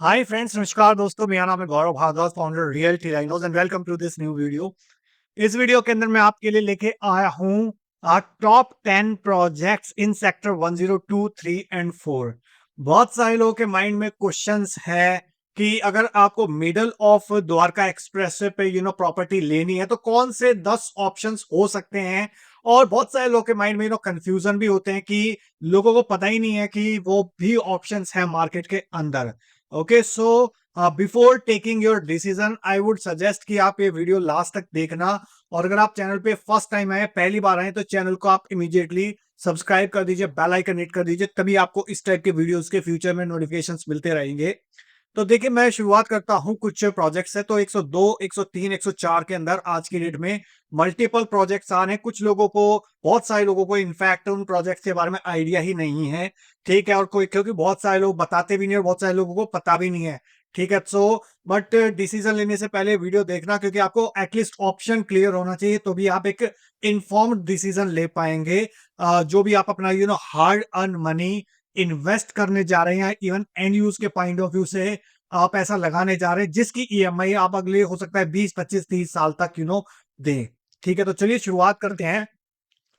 Hi friends, नमस्कार दोस्तों। मेरा नाम है Gaurav Bhardwaj, founder Realty Rhinos and welcome to this new video. इस वीडियो के अंदर मैं आपके लिए लेके आया हूँ top 10 projects in sector 102, 3 and 4। बहुत सारे लोगों के माइंड में क्वेश्चंस है कि अगर आपको मिडल ऑफ द्वारका एक्सप्रेस पे प्रॉपर्टी लेनी है तो कौन से 10 ऑप्शंस हो सकते हैं। और बहुत सारे लोगों के माइंड में कंफ्यूजन भी होते हैं कि लोगों को पता ही नहीं है कि वो भी ऑप्शंस है मार्केट के अंदर। Okay, so before taking your decision I would suggest कि आप ये वीडियो लास्ट तक देखना। और अगर आप चैनल पे फर्स्ट टाइम आए, पहली बार आए, तो चैनल को आप इमीडिएटली सब्सक्राइब कर दीजिए, बेल आइकन हिट कर दीजिए, तभी आपको इस टाइप के वीडियोस के फ्यूचर में नोटिफिकेशंस मिलते रहेंगे। तो देखिए, मैं शुरुआत करता हूं कुछ प्रोजेक्ट से। तो 102, 103, 104 के अंदर आज की डेट में मल्टीपल प्रोजेक्ट्स आ रहे हैं। कुछ लोगों को, बहुत सारे लोगों को इनफैक्ट उन प्रोजेक्ट्स के बारे में आइडिया ही नहीं है। ठीक है, और कोई, क्योंकि बहुत सारे लोग बताते भी नहीं और बहुत सारे लोगों को पता भी नहीं है। ठीक है, सो बट डिसीजन लेने से पहले वीडियो देखना, क्योंकि आपको एटलीस्ट ऑप्शन क्लियर होना चाहिए, तो भी आप एक इन्फॉर्म्ड डिसीजन ले पाएंगे। जो भी आप अपना हार्ड अर्न मनी इन्वेस्ट करने जा रहे हैं, इवन एंड यूज के पॉइंट ऑफ व्यू से आप ऐसा लगाने जा रहे हैं जिसकी ईएमआई आप अगले हो सकता है 20, 25, 30 साल तक दें। ठीक है, तो चलिए शुरुआत करते हैं।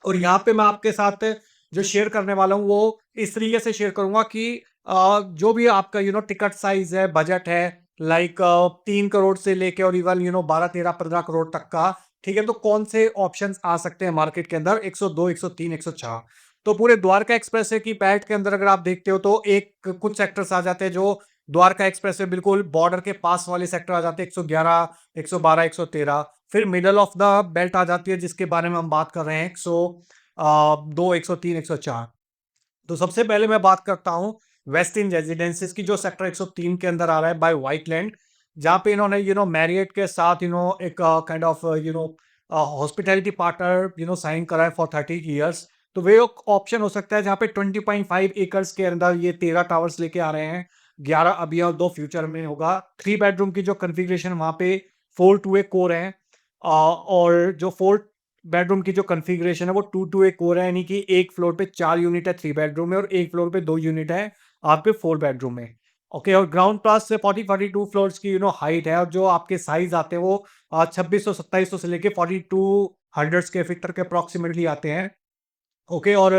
और यहाँ पे मैं आपके साथ जो शेयर करने वाला हूँ वो इस तरीके से शेयर करूंगा कि जो भी आपका टिकट साइज है, बजट है, लाइक 3 करोड़ से लेके और इवन 12, 13, 15 करोड़ तक का। ठीक है, तो कौन से ऑप्शंस आ सकते हैं मार्केट के अंदर 102, 103, 104। तो पूरे द्वारका एक्सप्रेस की पैट के अंदर अगर आप देखते हो तो एक कुछ सेक्टर्स आ जाते हैं जो द्वारका एक्सप्रेस बिल्कुल बॉर्डर के पास वाले सेक्टर आ जाते हैं, 111, 112, 113। फिर मिडल ऑफ द बेल्ट आ जाती है जिसके बारे में हम बात कर रहे हैं 102, 103, 104। तो सबसे पहले मैं बात करता हूं वेस्ट इन रेजिडेंसेस की, जो सेक्टर 103 के अंदर आ रहा है बाय व्हाइटलैंड। जहां पे इन्होंने मैरियट के साथ एक kind of hospitality partner sign करा है फॉर 30 ईयर्स। तो वे एक ऑप्शन हो सकता है जहां पे 20.5 एकर्स के अंदर ये 13 टावर्स लेके आ रहे हैं। 11 अभी और 2 फ्यूचर में होगा। 3 बेडरूम की जो कन्फिग्रेशन वहां पे 4 टू ए कोर है। और जो 4 बेडरूम की जो कन्फिग्रेशन है वो 2 टू ए कोर है, यानी कि एक फ्लोर पे 4 यूनिट है 3 बेडरूम में और एक फ्लोर पे 2 यूनिट है आपके 4 बेडरूम में। ओके, और ग्राउंड प्लस से 42 फ्लोर्स की हाइट है। और जो आपके साइज आते हैं वो 2600, 2700 से लेके 4200 स्क्वायर फीट तक के अप्रोक्सीमेटली आते हैं। ओके, और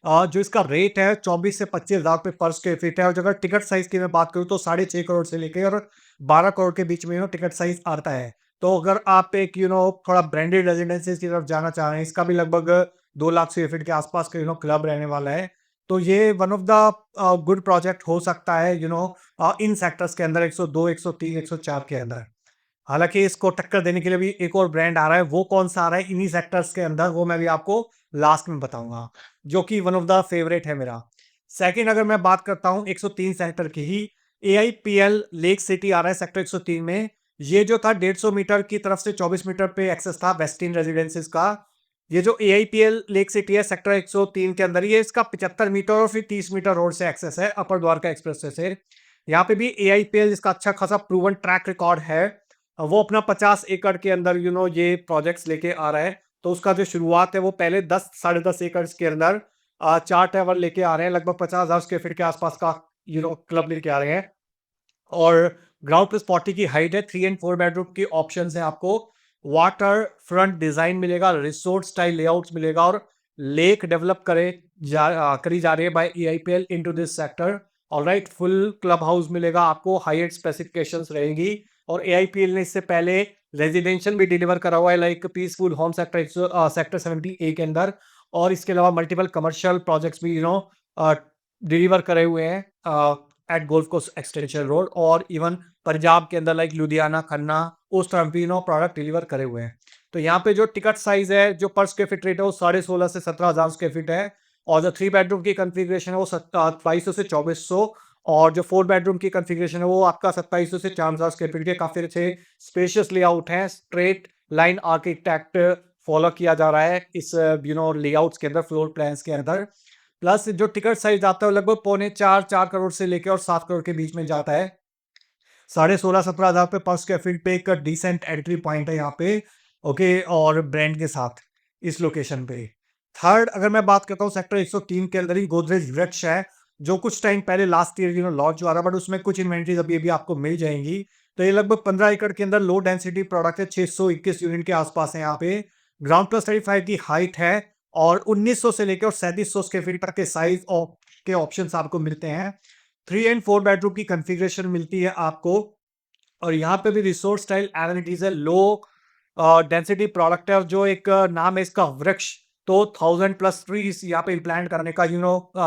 जो इसका रेट है 24 से 25 हजार रुपये पर स्क्वायर फीट है। और अगर टिकट साइज की मैं बात करूँ तो 6.5 करोड़ से लेकर और 12 करोड़ के बीच में टिकट साइज आता है। तो अगर आप एक थोड़ा ब्रांडेड रेजिडेंसीज की तरफ जाना चाह रहे हैं, इसका भी लगभग 2 लाख स्क्वायर फीट के आसपास का क्लब रहने वाला है। तो ये one of the good project हो सकता है इन सेक्टर्स के अंदर 102, 103, 104 के अंदर। हालांकि इसको टक्कर देने के लिए भी एक और ब्रांड आ रहा है। वो कौन सा आ रहा है इन्हीं सेक्टर्स के अंदर, वो मैं भी आपको लास्ट में बताऊंगा, जो कि वन ऑफ द फेवरेट है मेरा। सेकंड, अगर मैं बात करता हूं 103 सेक्टर की ही, एआईपीएल लेक सिटी आ रहा है सेक्टर 103 में। ये जो था 150 मीटर की तरफ से 24 मीटर पे एक्सेस था वेस्टिन रेजिडेंसेस का। ये जो एआईपीएल लेक सिटी है सेक्टर 103 के अंदर, ये इसका 75 मीटर और फिर 30 मीटर रोड से एक्सेस है अपर द्वारका एक्सप्रेस से। यहाँ पे भी एआईपीएल, जिसका अच्छा खासा प्रूवन ट्रैक रिकॉर्ड है, वो अपना 50 एकड़ के अंदर ये प्रोजेक्ट्स लेके आ रहा है। तो उसका जो शुरुआत है वो पहले 10, 10.5 एकड़ के अंदर 4 टावर लेके आ रहे हैं, लगभग 50,000 स्क्वायर फीट के आसपास का क्लब लेके आ रहे हैं। और ग्राउंड प्लस 40 की हाइट है। 3 एंड 4 बेडरूम की ऑप्शन है आपको। वाटर फ्रंट डिजाइन मिलेगा, रिसोर्ट स्टाइल लेआउट मिलेगा, और लेक डेवलप करी जा रही है by AIPL into this sector. Alright, full club house मिलेगा आपको, हाई स्पेसिफिकेशंस रहेंगी। और एआईपीएल ने इससे पहले रेजिडेंशियल भी डिलीवर करा हुआ है, like peaceful home sector 70A के अंदर। और इसके अलावा मल्टीपल कमर्शियल प्रोजेक्ट्स भी डिलीवर करे हुए हैं at golf course extension road, और इवन पंजाब के अंदर लाइक लुधियाना, खन्ना, उस तरफ भी प्रोडक्ट डिलीवर करे हुए हैं। तो यहाँ पे जो टिकट साइज है, जो पर स्क्वायर फीट रेट है, वो 16.5 से 17,000 स्क्वायर फीट है। और जो 3 बेडरूम की कन्फिग्रेशन है वो 2200 से 2400। और जो 4 बेडरूम की कन्फिग्रेशन है वो आपका 2700 से 4000 स्क्वायर फीट के काफी अच्छे स्पेशियस लेआउट है। स्ट्रेट लाइन आर्किटेक्ट फॉलो किया जा रहा है इस लेआउट्स के अंदर, फ्लोर प्लान्स के अंदर। प्लस जो टिकट साइज आता है वो लगभग 4.25 करोड़ से लेकर और 7 करोड़ के बीच में जाता है। 16,500, 17,000 पे पर स्क्वायर फीट पे एक डिसेंट एंट्री पॉइंट है यहाँ पे। ओके, और ब्रांड के साथ इस लोकेशन पे। थर्ड, अगर मैं बात करता हूँ सेक्टर 103 के अंदर ही गोदरेज वृक्ष है। जो कुछ टाइम पहले लास्ट ईयर लॉन्च हुआ था, बट उसमें कुछ इन्वेंट्रीज अभी अभी आपको मिल जाएंगी। तो ये लगभग 15 एकड़ के अंदर लो डेंसिटी प्रोडक्ट है, 621 यूनिट के आसपास है। यहाँ पे ग्राउंड प्लस 35 की हाइट है और 1900 से लेकर 3700 स्क्वायर फीट तक के साइज के ऑप्शंस आपको मिलते हैं। 3 एंड 4 बेडरूम की कॉन्फ़िगरेशन मिलती है आपको। और यहाँ पे भी रिसोर्स स्टाइल एमिनिटीज है, लो डेंसिटी प्रोडक्ट है, और जो एक नाम है इसका वृक्ष। तो 1000+ ट्रीज यहाँ पे इम्प्लांट करने का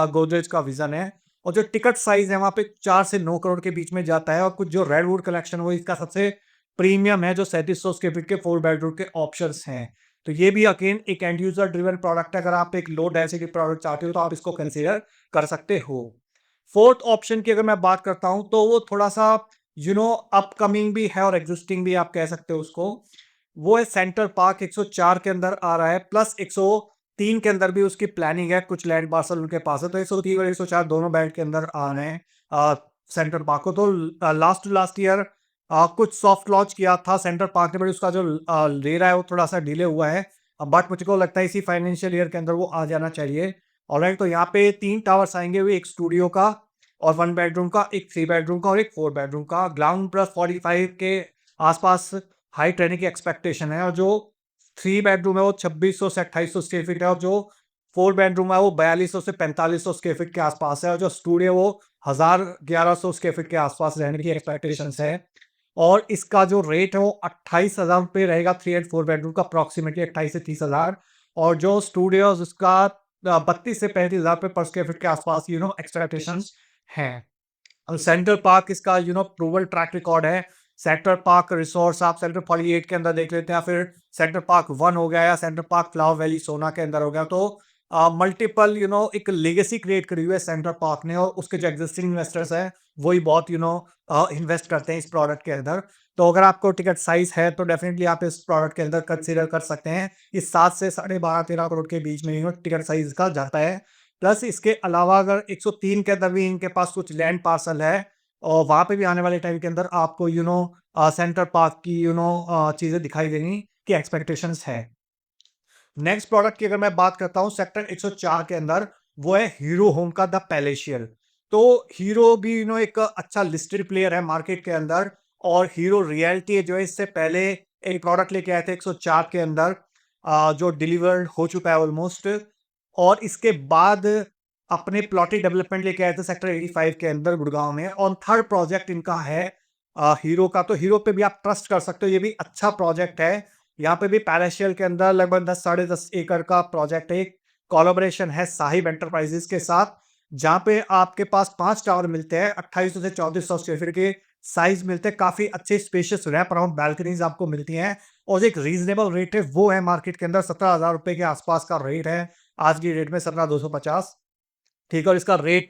गोदरेज का विजन है। और जो टिकट साइज है वहाँ पे 4 से 9 करोड़ के बीच में जाता है। और कुछ जो रेडवुड कलेक्शन वो इसका सबसे प्रीमियम है, जो 3700 स्क्वायर फीट के 4 बेडरूम के ऑप्शंस हैं। तो ये भी अगेन एक एंड यूजर ड्रिवन प्रोडक्ट है। अगर आप एक लो डेंसिटी प्रोडक्ट चाहते हो तो आप इसको कंसीडर कर सकते हो। फोर्थ ऑप्शन की अगर मैं बात करता हूं तो वो थोड़ा सा अपकमिंग भी है और एग्जिस्टिंग भी आप कह सकते हो उसको। वो है सेंटर पार्क, 104 के अंदर आ रहा है, प्लस 103 के अंदर भी उसकी प्लानिंग है, कुछ लैंड पार्सल उनके पास है। तो 103 और 104 दोनों बैंड के अंदर आ रहे हैं सेंटर पार्क को। तो लास्ट ईयर कुछ सॉफ्ट लॉन्च किया था सेंटर पार्क ने, बट उसका जो ले रहा है वो थोड़ा सा डिले हुआ है। बट मुझको लगता है इसी फाइनेंशियल ईयर के अंदर वो आ जाना चाहिए। ऑलराइट, तो यहाँ पे 3 टावर्स आएंगे हुए, एक स्टूडियो का और 1 बेडरूम का, एक 3 बेडरूम का और एक 4 बेडरूम का। ग्राउंड प्लस 45 के आसपास हाइट रहने की एक्सपेक्टेशन है। और जो 3 बेडरूम है वो 2600 से 2800 स्क्वायर फीट है, और जो 4 बेडरूम है वो 4200 से 4500 स्क्वायर फीट के आसपास है, और जो स्टूडियो वो 1100 स्क्वायर फीट के आसपास रहने की एक्सपेक्टेशन है। और इसका जो रेट है वो 28,000 रुपये रहेगा 3 एंड 4 बेडरूम का, अप्रॉक्सीमेटली 28 से 30,000। और जो स्टूडियो उसका 32 से 35,000 रुपये पर स्क्वायर फीट के आसपास एक्सपेक्टेशन है। और सेंट्रल पार्क इसका प्रूवल ट्रैक रिकॉर्ड है। सेंट्रल पार्क रिसोर्स आप सेक्टर 48 के अंदर देख लेते हैं, फिर सेंट्रल पार्क 1 हो गया या सेंट्रल पार्क फ्लावर वैली सोना के अंदर हो गया। तो मल्टीपल एक लेगेसी क्रिएट करी हुई है सेंट्रल पार्क ने, और उसके जो एग्जिस्टिंग इन्वेस्टर्स हैं वही बहुत इन्वेस्ट करते हैं इस प्रोडक्ट के अंदर। तो अगर आपको टिकट साइज है तो डेफिनेटली आप इस प्रोडक्ट के अंदर कंसीडर कर सकते हैं। इस 7 से 12.5-13 करोड़ के बीच में टिकट साइज का जाता है। प्लस इसके अलावा अगर 103 के अंदर भी इनके पास कुछ लैंड पार्सल है, और वहां पे भी आने वाले टाइम के अंदर आपको सेंटर पार्क की चीजें दिखाई देनी की एक्सपेक्टेशंस है। नेक्स्ट प्रोडक्ट की अगर मैं बात करता हूं सेक्टर 104 के अंदर, वो है हीरो होम का द पैलेशियल। तो हीरो भी एक अच्छा लिस्टेड प्लेयर है मार्केट के अंदर। और हीरो रियल्टी जो है इससे पहले एक प्रोडक्ट लेके आए थे 104 के अंदर, जो डिलीवर्ड हो चुका है ऑलमोस्ट। और इसके बाद अपने प्लॉटी डेवलपमेंट लेके आए थे सेक्टर 85 के अंदर गुड़गांव में। और थर्ड प्रोजेक्ट इनका है हीरो का। तो हीरो पे भी आप ट्रस्ट कर सकते हो, ये भी अच्छा प्रोजेक्ट है। यहाँ पे भी पैलेशियल के अंदर लगभग 10-10.5 एकड़ का प्रोजेक्ट है। एक कोलैबोरेशन है साहिब एंटरप्राइजेस के साथ, जहाँ पे आपके पास 5 टावर मिलते हैं, 2800 से 3400 स्क्वायर फीट के साइज मिलते हैं। काफी अच्छे स्पेशियस रैप अराउंड बैल्कनीज आपको मिलती हैं। और एक रीजनेबल रेट है वो है मार्केट के अंदर 17,000 रुपए के आसपास का रेट है। आज की डेट में 17,250। ठीक है, और इसका रेट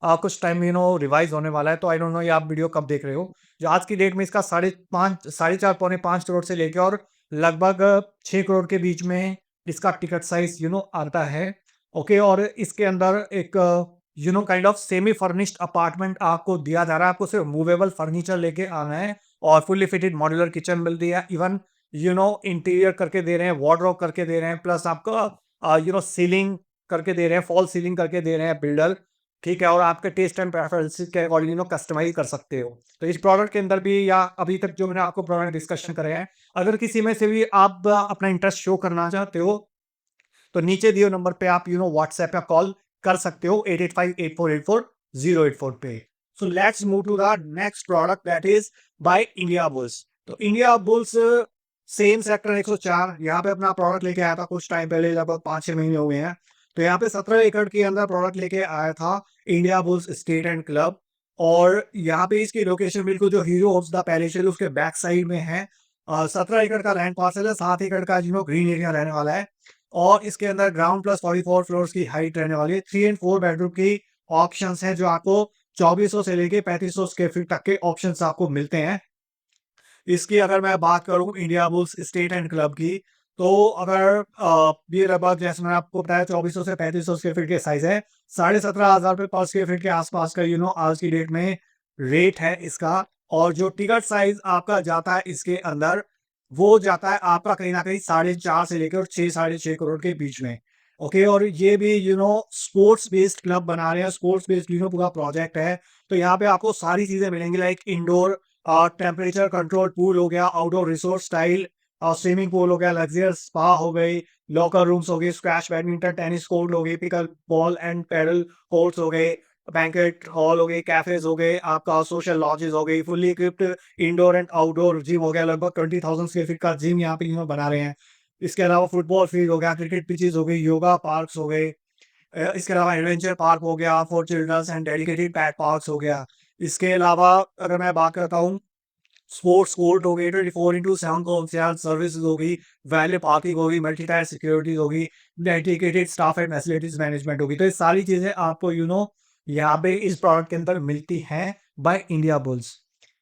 कुछ टाइम रिवाइज होने वाला है। तो आई डोंट नो ये आप वीडियो कब देख रहे हो। जो आज की डेट में इसका 4.5 4.5 पौने 5 करोड़ से लेके और लगभग 6 करोड़ के बीच में इसका टिकट साइज आता है। ओके, और इसके अंदर एक kind of semi furnished apartment आपको दिया जा रहा है। आपको सिर्फ मूवेबल फर्नीचर लेके आना है, और फुल्ली फिटेड मॉड्यूलर किचन मिल रही है। इवन इंटीरियर करके दे रहे हैं, वार्डरोब करके दे रहे हैं, प्लस आपका सीलिंग करके दे रहे हैं, फॉल सीलिंग करके दे रहे हैं बिल्डर। ठीक है, और आपके टेस्ट एंड प्रेफरेंसेस के अकॉर्डिंग कस्टमाइज कर सकते हो। तो इस प्रोडक्ट के अंदर भी, या अभी तक जो मैंने आपको प्रोडक्ट डिस्कशन करे हैं, अगर किसी में से भी आप अपना इंटरेस्ट शो करना चाहते हो तो नीचे दिए नंबर पे आप व्हाट्सएप या कॉल कर सकते हो 8858484084 पे। So let's move to the next product that is by Indiabulls. तो इंडिया बुल्स सेम सेक्टर 104 यहाँ पे अपना प्रोडक्ट लेके आया था कुछ टाइम पहले, लगभग 5-6 महीने हो गए हैं। तो यहाँ पे 17 एकड़ के अंदर प्रोडक्ट लेके आया था India bulls state and club. और यहाँ पे इसकी लोकेशन बिल्कुल जो हीरो होम्स द पैलेशियल उसके बैक साइड में है। 17 एकड़ का लैंड पार्सल है, 7 एकड़ का ग्रीन एरिया रहने वाला है। और इसके अंदर ग्राउंड प्लस 44 फ्लोर्स की हाइट रहने वाली है। 3 एंड 4 बेडरूम की ऑप्शंस हैं, जो आपको 2400 से लेके 3500 स्क्वायर फीट तक के ऑप्शंस आपको मिलते हैं। इसकी अगर मैं बात करूं India bulls state and club की, तो अगर ये लगभग जैसे मैंने आपको बताया 2400 से 3500 स्क्वायर फीट के साइज है, 17,500 रुपये पर स्क्वायर फीट के आसपास का आज की डेट में रेट है इसका। और जो टिकट साइज आपका जाता है इसके अंदर, वो जाता है आपका कहीं ना कहीं 4.5 से लेकर 6 साढ़े 6 करोड़ के बीच में। ओके, और ये भी स्पोर्ट्स बेस्ड क्लब बना रहे हैं, स्पोर्ट्स बेस्ड पूरा प्रोजेक्ट है। तो यहाँ पे आपको सारी चीजें मिलेंगी, like indoor temperature control pool हो गया, outdoor resort style swimming pool हो गया, लग्जरियस स्पा हो गई, लॉकर रूम्स हो गए, स्क्वैश बैडमिंटन टेनिस कोर्ट हो गई, pickleball and padel courts हो गए, बैंकेट हॉल हो गए, कैफेज हो गए, आपका सोशल लॉजेस हो गई, fully equipped indoor and outdoor gym हो गया, लगभग 20,000 स्क्वायर फीट का जिम यहाँ पे बना रहे हैं। इसके अलावा फुटबॉल फील्ड हो गया, क्रिकेट पिचेस हो गई, योगा पार्क्स हो गए, इसके अलावा एडवेंचर पार्क हो गया for children's and dedicated PAT parks हो गया। इसके अलावा अगर मैं बात करता हूँ, स्पोर्ट्स कोर्ट हो गई, 24/7 कॉन्सर्ट सर्विसेज हो गई, वैले पार्किंग होगी, मल्टी टायर सिक्योरिटी होगी, dedicated staff and facilities management होगी। तो ये सारी चीजें आपको यहाँ पे इस प्रोडक्ट के अंदर मिलती हैं बाय इंडिया बुल्स।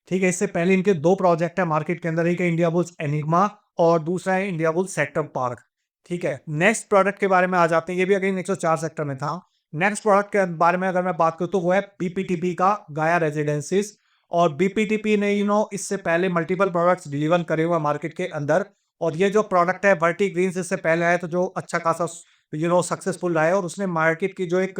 ठीक है, इससे पहले इनके दो प्रोजेक्ट है मार्केट के अंदर, एक है इंडिया बुल्स एनिग्मा और दूसरा है इंडिया बुल्स सेक्टर पार्क। ठीक है, नेक्स्ट प्रोडक्ट के बारे में आ जाते हैं, ये भी अगेन 104 सेक्टर में था। नेक्स्ट प्रोडक्ट के बारे में अगर मैं बात करूं तो वो है बीपीटीपी का गाया रेजिडेंसीज। और बीपीटीपी ने इससे पहले मल्टीपल प्रोडक्ट्स डिलीवर करे हुए मार्केट के अंदर। और ये जो प्रोडक्ट है वर्टी ग्रीन्स इससे पहले आया, तो जो अच्छा खासा सक्सेसफुल रहा है, और उसने मार्केट की जो एक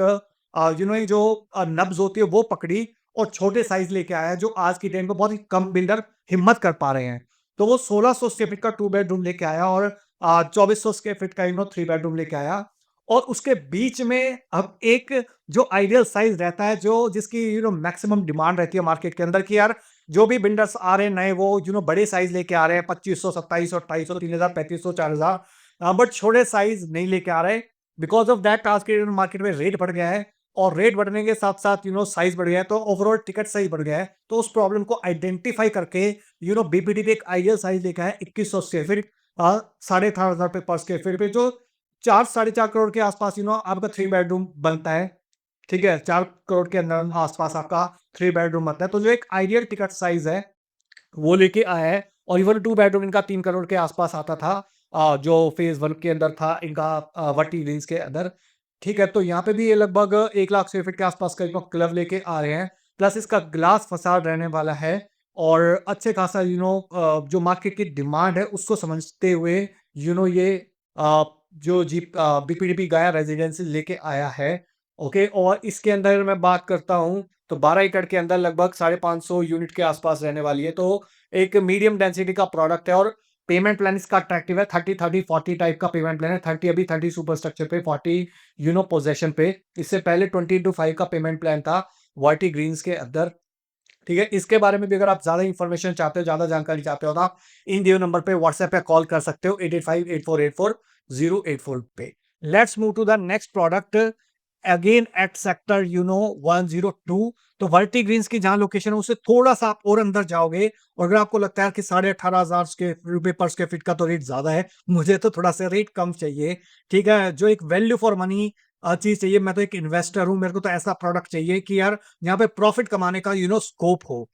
जो नब्ज होती है वो पकड़ी और छोटे साइज लेके आया, जो आज की डेट में बहुत ही कम बिल्डर हिम्मत कर पा रहे हैं। तो वो 1600 स्क्वायर फीट का 2 बेडरूम लेके आया और 2400 स्क्वायर फीट का 3 बेडरूम लेके आया। और उसके बीच में अब एक जो आइडियल साइज रहता है, जो जिसकी मैक्सिमम डिमांड रहती है मार्केट के अंदर, कि यार जो भी बिल्डर्स आ रहे हैं नए, वो बड़े साइज लेके आ रहे हैं, 2500 2700 2800 3000 3500 4000, बट छोटे साइज नहीं लेके आ रहे। बिकॉज ऑफ दैट आज के मार्केट में रेट बढ़ गया है, और रेट बढ़ने के साथ साथ साइज बढ़ गया है, तो ओवरऑल टिकट साइज बढ़ गया है। तो उस प्रॉब्लम को आइडेंटिफाई करके बीपीटी पे एक आइडियल साइज लेके आया 2100 स्क्वायर फीट, 4,500 पे पर स्क्वायर फीट पे, जो 4-4.5 करोड़ के आसपास आपका 3 बेडरूम बनता है। ठीक है, 4 करोड़ के अंदर आसपास आपका 3 बेडरूम बनता है। तो जो एक आइडियल टिकट साइज है वो लेके आया है। और इवन 2 बेडरूम इनका 3 करोड़ के आसपास आता था, जो फेज 1 के अंदर था इनका, वर्टी रेंज के अंदर। ठीक है, तो यहाँ पे भी ये लगभग 1 लाख स्क्वायर फीट के आसपास का क्लब लेके आ रहे हैं। प्लस इसका ग्लास फसाड रहने वाला है, और अच्छे खासा जो मार्केट की डिमांड है उसको समझते हुए ये अ, जो जी बीपीडीपी गाया रेजिडेंसी लेके आया है। ओके, और इसके अंदर मैं बात करता हूँ तो 12 एकड़ के अंदर लगभग 550 यूनिट के आसपास रहने वाली है। तो एक मीडियम डेंसिटी का प्रोडक्ट है, और पेमेंट प्लान इसका अट्रैक्टिव है। 30-30-40 टाइप का पेमेंट प्लान है। 30 अभी 30 सुपर स्ट्रक्चर पे, 40 पोजेशन पे। इससे पहले 20:5 का पेमेंट प्लान था वाइटी ग्रीन्स के अंदर। ठीक है, इसके बारे में भी अगर आप ज्यादा इंफॉर्मेशन चाहते हो, ज्यादा जानकारी चाहते हो, तो आप इन दियो नंबर पे व्हाट्सएप पे कॉल कर सकते हो, 8858484084 पे। Let's move to the next product, again at sector 102। तो वर्टी ग्रीन्स की जहां लोकेशन है उससे थोड़ा सा आप और अंदर जाओगे, और अगर आपको लगता है कि 18,500 के रुपए पर स्क्वायर फीट का तो रेट ज्यादा है, मुझे तो थोड़ा सा रेट कम चाहिए। ठीक है, जो एक वैल्यू फॉर मनी चीज चाहिए, मैं तो एक इन्वेस्टर हूं, मेरे को तो ऐसा प्रोडक्ट चाहिए कि यार यहाँ पे प्रॉफिट कमाने का स्कोप हो।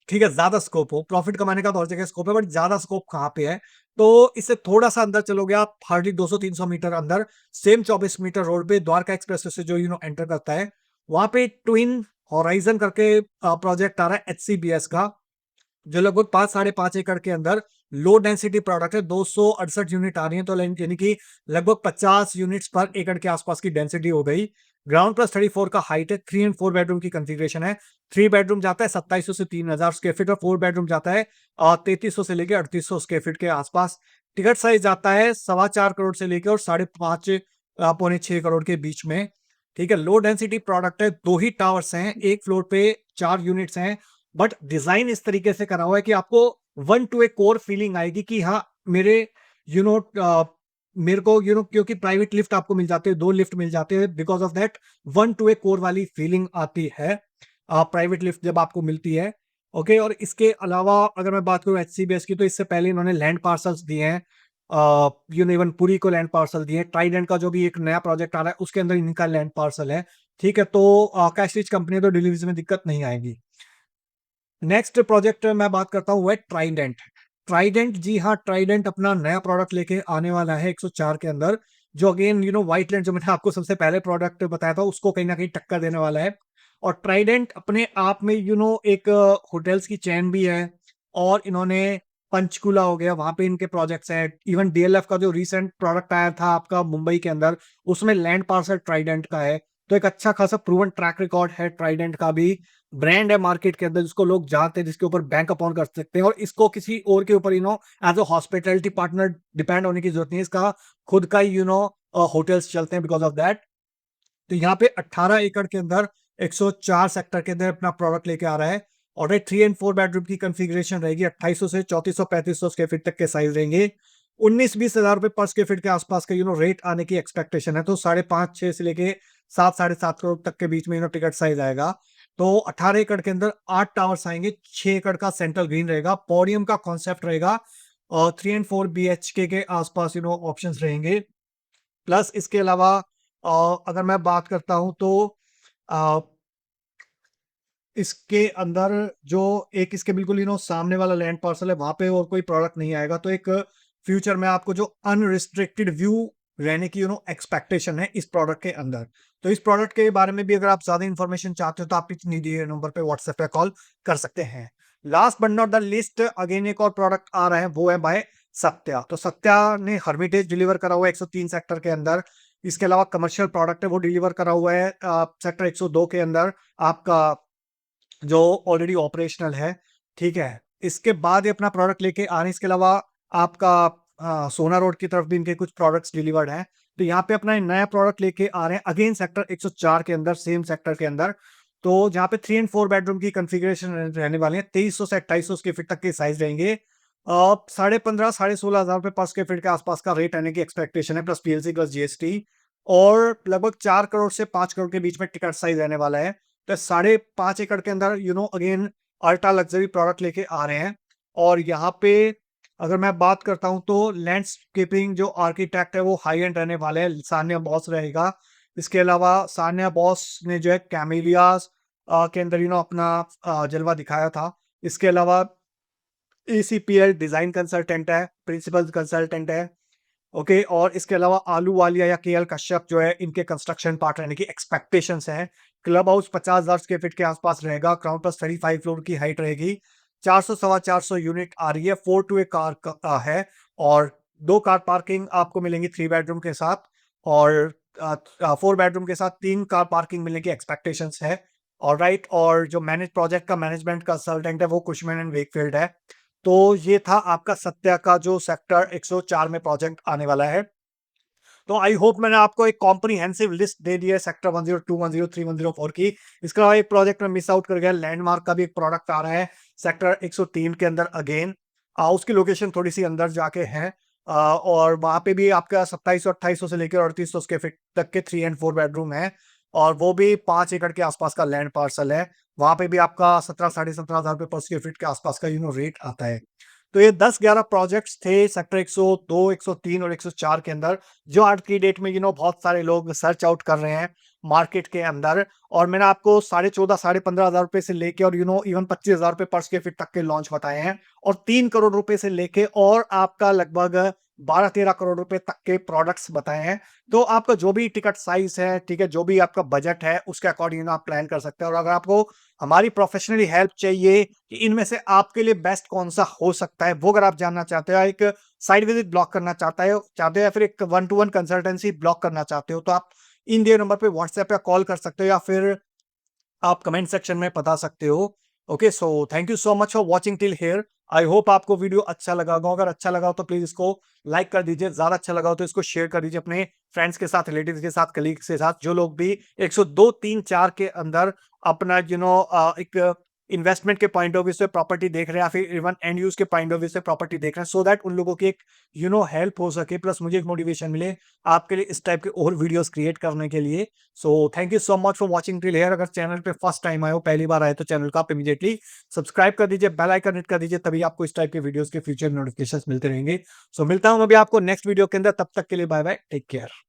ठीक है, ज्यादा स्कोप हो, प्रॉफिट कमाने का तो हर जगह स्कोप है, बट ज्यादा स्कोप कहाँ पे है? तो इससे थोड़ा सा अंदर चलोगे आप, हार्डली 200-300 मीटर अंदर, सेम 24 मीटर रोड पे द्वारका एक्सप्रेस से जो एंटर करता है, वहां पे ट्विन होराइजन करके प्रोजेक्ट आ रहा है एचसीबीएस का, जो लगभग 5-5.5 एकड़ के अंदर लो डेंसिटी प्रोडक्ट है। 268 यूनिट आ रही है, तो यानी कि लगभग 50 यूनिट्स पर एकड़ के आसपास की डेंसिटी हो गई। ग्राउंड प्लस 34 का हाइट है, 3 एंड 4 बेडरूम की कंफिग्रेशन है। 3 बेडरूम जाता है 2700 से 3,000 स्क्वायर फीट, और 4 बेडरूम जाता है 3300 से लेकर 3800 स्क्वायर फीट के आसपास। टिकट साइज जाता है 4.25 करोड़ से लेकर और 5.5 पौने 6 करोड़ के बीच में। ठीक है, लो डेंसिटी प्रोडक्ट है, 2 ही टावर्स हैं, एक फ्लोर पे 4 यूनिट्स हैं, बट डिजाइन इस तरीके से करा हुआ है कि आपको वन टू ए कोर फीलिंग आएगी कि हाँ, मेरे यू नो मेरे को क्योंकि प्राइवेट लिफ्ट आपको मिल जाते हैं, 2 लिफ्ट मिल जाते हैं, because of that one two A core वाली फीलिंग आती है प्राइवेट लिफ्ट जब आपको मिलती है। ओके, और इसके अलावा अगर मैं बात करूं एचसीबीएस की, तो इससे पहले इन्होंने लैंड पार्सल्स दिए हैं, इवन पुरी को लैंड पार्सल दिए हैं। ट्राइडेंट का जो भी एक नया प्रोजेक्ट आ रहा है उसके अंदर इनका लैंड पार्सल है। ठीक है, तो कैश रिच कंपनी, तो डिलीवरी में दिक्कत नहीं आएगी। नेक्स्ट प्रोजेक्ट मैं बात करता हूँ वो है ट्राइडेंट। ट्राइडेंट, जी हाँ, ट्राइडेंट अपना नया प्रोडक्ट लेके आने वाला है 104 के अंदर, जो अगेन व्हाइटलैंड, जो मैंने आपको सबसे पहले प्रोडक्ट बताया था, उसको कहीं ना कहीं टक्कर देने वाला है। और ट्राइडेंट अपने आप में एक होटल्स की चेन भी है, और इन्होंने पंचकुला हो गया, वहाँ पे इनके प्रोजेक्ट्स हैं। इवन डीएलएफ का जो रीसेंट प्रोडक्ट आया था आपका मुंबई के अंदर, उसमें लैंड पार्सल ट्राइडेंट का है। तो एक अच्छा खासा प्रूवन ट्रैक रिकॉर्ड है ट्राइडेंट का भी, ब्रांड है मार्केट के अंदर जिसको लोग जानते हैं, जिसके ऊपर बैंक अपॉन कर सकते हैं, और इसको किसी और के ऊपर as a hospitality partner depend होने की जरूरत नहीं है। इसका खुद का ही होटल्स चलते हैं बिकॉज ऑफ दैट। तो यहाँ पे 18 एकड़ के अंदर 104 सेक्टर के अंदर अपना प्रोडक्ट लेके आ रहा है। और 3 एंड 4 बेडरूम की कंफिग्रेशन रहेगी। 2800 से 3400 स्क्वायर फीट तक के साइज रहेंगे। 19-20 हजार रुपए पर स्क्वायर फीट के आसपास का रेट आने की एक्सपेक्टेशन है। तो 5.5-6 से लेके 7-7.5 करोड़ तक के बीच में टिकट साइज आएगा। तो 18 एकड़ के अंदर 8 टावर्स आएंगे। 6 एकड़ का सेंट्रल ग्रीन रहेगा। पोडियम का कॉन्सेप्ट रहेगा। और 3 एंड 4 BHK के आसपास ऑप्शंस रहेंगे। प्लस इसके अलावा अगर मैं बात करता हूं तो अ, इसके अंदर जो एक इसके बिल्कुल सामने वाला लैंड पार्सल है, वहां पे और कोई प्रोडक्ट नहीं आएगा। तो एक फ्यूचर में आपको जो अनरिस्ट्रिक्टेड व्यू रहने की एक्सपेक्टेशन है इस प्रोडक्ट के अंदर। तो इस प्रोडक्ट के बारे में भी अगर आप ज्यादा इन्फॉर्मेशन चाहते हो तो आप इतनी दिए नंबर पे व्हाट्सएप पे कॉल कर सकते हैं। Last but not the list, again एक और प्रोडक्ट आ रहा है, वो है बाय सत्या। तो सत्या ने हर्मिटेज डिलीवर करा हुआ है 103 सेक्टर के अंदर। इसके अलावा कमर्शियल प्रोडक्ट है वो डिलीवर करा हुआ है सेक्टर 102 के अंदर आपका, जो ऑलरेडी ऑपरेशनल है। ठीक है, इसके बाद ये अपना प्रोडक्ट लेके आ रहे हैं। इसके अलावा आपका सोना रोड की तरफ भी इनके कुछ प्रोडक्ट्स डिलीवर्ड हैं। तो यहाँ पे अपना नया प्रोडक्ट लेके आ रहे हैं अगेन सेक्टर 104 के अंदर, सेम सेक्टर के अंदर। तो जहाँ पे 3 एंड 4 बेडरूम की कॉन्फ़िगरेशन रहने वाली है। 2300 से 2800 स्क्वायर फीट तक के साइज रहेंगे। 15,500-16,500 रुपए पर स्क्वायर फीट के आसपास का रेट आने की एक्सपेक्टेशन है, प्लस पीएलसी प्लस जीएसटी। और लगभग 4 करोड़ से 5 करोड़ के बीच में टिकट साइज रहने वाला है। तो 5.5 एकड़ के अंदर अगेन अल्ट्रा लग्जरी प्रोडक्ट लेके आ रहे हैं। और यहाँ पे अगर मैं बात करता हूँ तो लैंडस्केपिंग जो आर्किटेक्ट है वो हाई एंड रहने वाले हैं, सान्या बॉस रहेगा। इसके अलावा सान्या बॉस ने जो है कैमेलियास के अंदर अपना जलवा दिखाया था। इसके अलावा एसीपीएल डिजाइन कंसल्टेंट है, प्रिंसिपल कंसल्टेंट है। ओके, और इसके अलावा आलू वालिया या केएल कश्यप जो है इनके कंस्ट्रक्शन पार्टनर यानी कि एक्सपेक्टेशंस हैं। क्लब हाउस 50,000 स्क्वायर फीट के आसपास रहेगा। ग्राउंड प्लस 35 फ्लोर की हाइट रहेगी। 400 सवा 400 यूनिट आ रही है। 4 टू ए कार है। और 2 कार पार्किंग आपको मिलेंगी 3 बेडरूम के साथ। और 4 बेडरूम के साथ 3 कार पार्किंग मिलने की एक्सपेक्टेशंस है। और राइट, और जो मैनेज प्रोजेक्ट का मैनेजमेंट कंसल्टेंट है वो कुशमैन एंड वेकफील्ड है। तो ये था आपका सत्या का जो सेक्टर 104 में प्रोजेक्ट आने वाला है। तो आई होप मैंने आपको एक कॉम्प्रिहेंसिव लिस्ट दे दी है सेक्टर 102, 103, 104 की। इसके अलावा एक प्रोजेक्ट में मिस आउट कर गया, लैंडमार्क का भी एक प्रोडक्ट आ रहा है सेक्टर 103 के अंदर अगेन। उसकी लोकेशन थोड़ी सी अंदर जाके है। और वहां पे भी आपका 2700 2800 से लेकर 3800 स्क्वायर फीट तक के 3 एंड 4 बेडरूम है। और वो भी 5 एकड़ के आसपास का लैंड पार्सल है। वहां पे भी आपका 17-17,500 रुपए पर स्क्वायर फीट के आसपास का रेट आता है। तो ये 10-11 प्रोजेक्ट्स थे सेक्टर 102, 103 और 104 के अंदर, जो आज की डेट में बहुत सारे लोग सर्च आउट कर रहे हैं मार्केट के अंदर। और मैंने आपको 14,500-15,000 रुपए से लेके और इवन 25,000 रुपए पर स्क्वायर फीट तक के लॉन्च बताए हैं। और 3 करोड़ रुपए से लेके और आपका लगभग 12-13 करोड़ रुपए तक के प्रोडक्ट्स बताए हैं। तो आपका जो भी टिकट साइज है, ठीक है, जो भी आपका बजट है उसके अकॉर्डिंग आप प्लान कर सकते हैं। और अगर आपको हमारी प्रोफेशनली हेल्प चाहिए कि इनमें से आपके लिए बेस्ट कौन सा हो सकता है, वो अगर आप जानना चाहते हो, एक साइड विजिट ब्लॉक करना चाहते हो या फिर एक 1-to-1 कंसल्टेंसी ब्लॉक करना चाहते हो, तो आप इन दिए नंबर पे व्हाट्सएप पे कॉल कर सकते हो या फिर आप कमेंट सेक्शन में बता सकते हो। Okay, so thank you so much for watching till here. I hope आपको वीडियो अच्छा लगा होगा। अगर अच्छा लगा हो तो प्लीज इसको लाइक कर दीजिए, ज्यादा अच्छा लगा हो तो इसको शेयर कर दीजिए अपने फ्रेंड्स के साथ, रिलेटिव्स के साथ, कलीग्स के साथ, जो लोग भी 102, 3, 4 के अंदर अपना एक इन्वेस्टमेंट के पॉइंट ऑफ व्यू से प्रॉपर्टी देख रहे हैं या फिर इवन एंड यूज के पॉइंट ऑफ व्यू से प्रॉपर्टी देख रहे हैं, सो दैट उन लोगों की एक हेल्प हो सके, प्लस मुझे एक मोटिवेशन मिले आपके लिए इस टाइप के और वीडियोस क्रिएट करने के लिए। So thank you so much for watching till here. अगर चैनल पे फर्स्ट टाइम आए हो, पहली बार आए, तो चैनल को आप इमीडिएटली सब्सक्राइब कर दीजिए, बेल आइकन हिट कर दीजिए, तभी आपको इस टाइप के वीडियोस के फ्यूचर नोटिफिकेशंस मिलते रहेंगे। सो मिलता हूं अभी आपको नेक्स्ट वीडियो के अंदर, तब तक के लिए बाय बाय, टेक केयर।